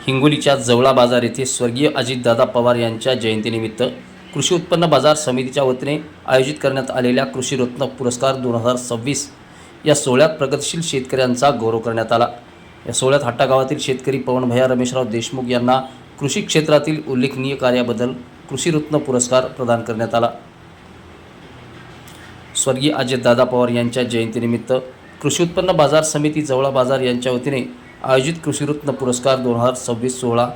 हिंगोलीच्या जवळा बाजार येथे स्वर्गीय अजितदादा पवार यांच्या जयंतीनिमित्त कृषी उत्पन्न बाजार समितीच्या वतीने आयोजित करण्यात आलेल्या कृषीरत्न पुरस्कार 2026 या सोहळ्यात प्रगतिशील शेतकऱ्यांचा गौरव करण्यात आला। या सोहळ्यात हाट्टा गावातील शेतकरी पवनभैया रमेशराव देशमुख यांना कृषी क्षेत्रातील उल्लेखनीय कार्याबद्दल कृषीरत्न पुरस्कार प्रदान करण्यात आला। स्वर्गीय अजितदादा पवार यांच्या जयंतीनिमित्त कृषी उत्पन्न बाजार समिती जवळा बाजार यांच्या वतीने आयोजित कृषीरत्न पुरस्कार 2026 सोहळा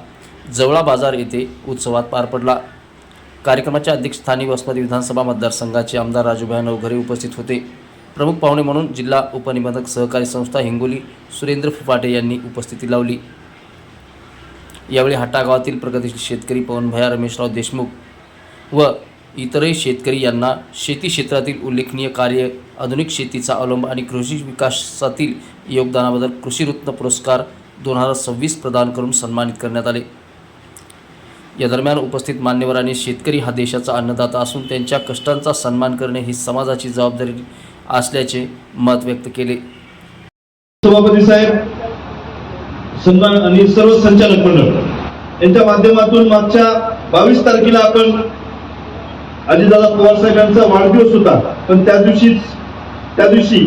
जवळा बाजार येथे उत्सवात पार पडला। कार्यक्रमाच्या अध्यक्षस्थानी वसमत विधानसभा मतदारसंघाचे आमदार राजूभाई नवघरे उपस्थित होते। प्रमुख पाहुणे म्हणून जिल्हा उपनिबंधक सहकारी संस्था हिंगोली सुरेंद्र फुफाटे यांनी उपस्थिती लावली। यावेळी हाट्टा गावातील प्रगतिशील शेतकरी पवनभैया रमेशराव देशमुख व इतरही शेतकरी यांना शेती क्षेत्रातील उल्लेखनीय कार्य, आधुनिक शेतीचा अवलंब आणि कृषी विकासातील योगदानाबद्दल कृषीरत्न पुरस्कार 2026 प्रदान करून सन्मानित करण्यात आले। या दरम्यान उपस्थित मान्यवरांनी शेतकरी हा देशाचा अन्नदाता असून त्यांच्या कष्टांचा सन्मान करणे ही समाजाची जबाबदारी असल्याचे मत व्यक्त केले। सभापती साहेब, सन्मान आणि सर्व संचालक मंडळ यांच्या माध्यमातून मागच्या 22 तारखेला आपण अजितदादा पवार साहेबांचा वाढदिवस होता, पण त्या दिवशी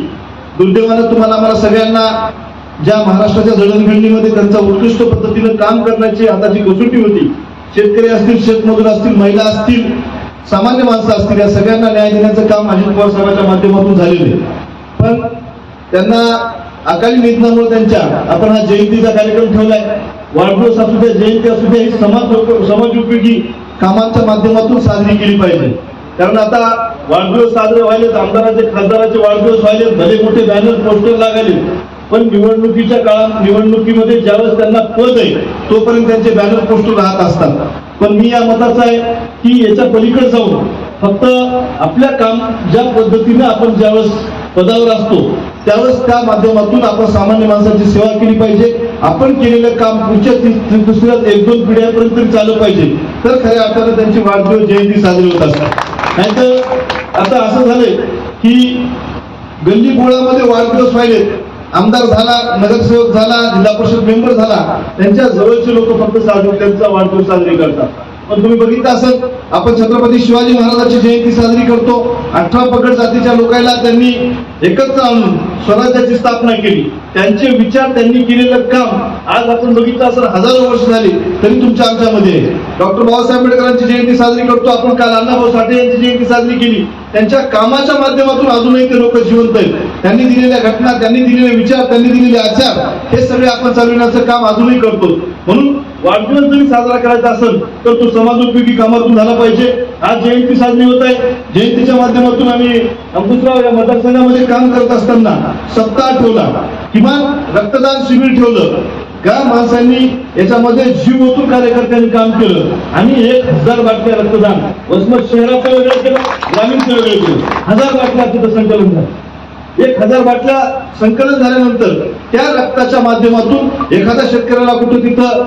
दुर्दैवानं तुम्हाला आम्हाला सगळ्यांना ज्या महाराष्ट्राच्या जडणघडणीमध्ये त्यांचा उत्कृष्ट पद्धतीने काम करण्याची हाताची कसोटी होती, शेतकरी असतील, शेतमजूर असतील, महिला असतील, सामान्य माणसं असतील, या सगळ्यांना न्याय देण्याचं काम अजित पवार साहेबांच्या माध्यमातून झालेलं आहे। पण त्यांना अकाली निधनामुळे त्यांच्या आपण हा जयंतीचा कार्यक्रम ठेवलाय। वाढदिवस असू द्या, जयंती असू द्या, ही समाज उपयोगी कामांच्या माध्यमातून साजरी केली पाहिजे। कारण आता वाढदिवस साजरे व्हायलेत, आमदाराचे खासदाराचे वाढदिवस व्हायलेत, भले मोठे बॅनर पोस्टर लागाले, पण निवडणुकीच्या काळात निवडणुकीमध्ये ज्यावेळेस त्यांना पद आहे तोपर्यंत त्यांचे बॅनर पोस्टर राहत असतात। पण मी या मताचा आहे की याच्या पलीकडे जाऊन फक्त आपल्या काम ज्या पद्धतीने आपण ज्यावेळेस पदावर असतो त्यावेळेस त्या माध्यमातून आपण सामान्य माणसाची सेवा केली पाहिजे। आपण केलेलं काम पुढच्या दुसऱ्या 1-2 पिढ्यांपर्यंत तरी चालू पाहिजे, तर खऱ्या अर्थाने त्यांची वाढदिवस जयंती साजरी होत असते। नाहीतर आता असं झालंय की गल्ली बोळामध्ये वाढदिवस व्हायले, आमदार झाला, नगरसेवक झाला, जिल्हा परिषद मेंबर झाला, त्यांच्या जवळचे लोक फक्त त्यांचा वाढदिवस साजरी करतात। पण तुम्ही बघितलं असेल, आपण छत्रपती शिवाजी महाराजांची जयंती साजरी करतो। 18 पगड जातीच्या लोकांना त्यांनी एकत्र आणून स्वराज्याची स्थापना केली। त्यांचे विचार, त्यांनी केलेलं काम आज आपण बघितलं असेल, हजारो वर्ष झाली तरी तुमच्या आमच्यामध्ये आहे। डॉक्टर बाबासाहेब आंबेडकरांची जयंती साजरी करतो आपण, काल अण्णाभाऊ साठे यांची जयंती साजरी केली। त्यांच्या कामाच्या माध्यमातून अजूनही ते लोक जिवंत आहेत। त्यांनी दिलेल्या घटना, त्यांनी दिलेले विचार, त्यांनी दिलेले आचार हे सगळे आपण चालविण्याचं काम अजूनही करतो। म्हणून वाढदिवस जरी साजरा करायचा असेल तर तो समाजोपयोगी कामातून झाला पाहिजे। आज जयंती साजरी होत आहे, जयंतीच्या माध्यमातून आम्ही अमृतराव या मतदारसंघामध्ये काम करत असताना सप्ताह ठेवला, किमान रक्तदान शिबिर ठेवलं। त्या माणसांनी याच्यामध्ये जीव ओतून कार्यकर्त्यांनी काम केलं आणि 1000 बाटल्या रक्तदान वसमत शहराचं वेगळं केलं, ग्रामीणचं वेगळं केलं। 1000 बाटल्या तिथं संकलन झालं। 1000 बाटल्या संकलन झाल्यानंतर त्या रक्ताच्या माध्यमातून एखाद्या शेतकऱ्याला कुठं तिथं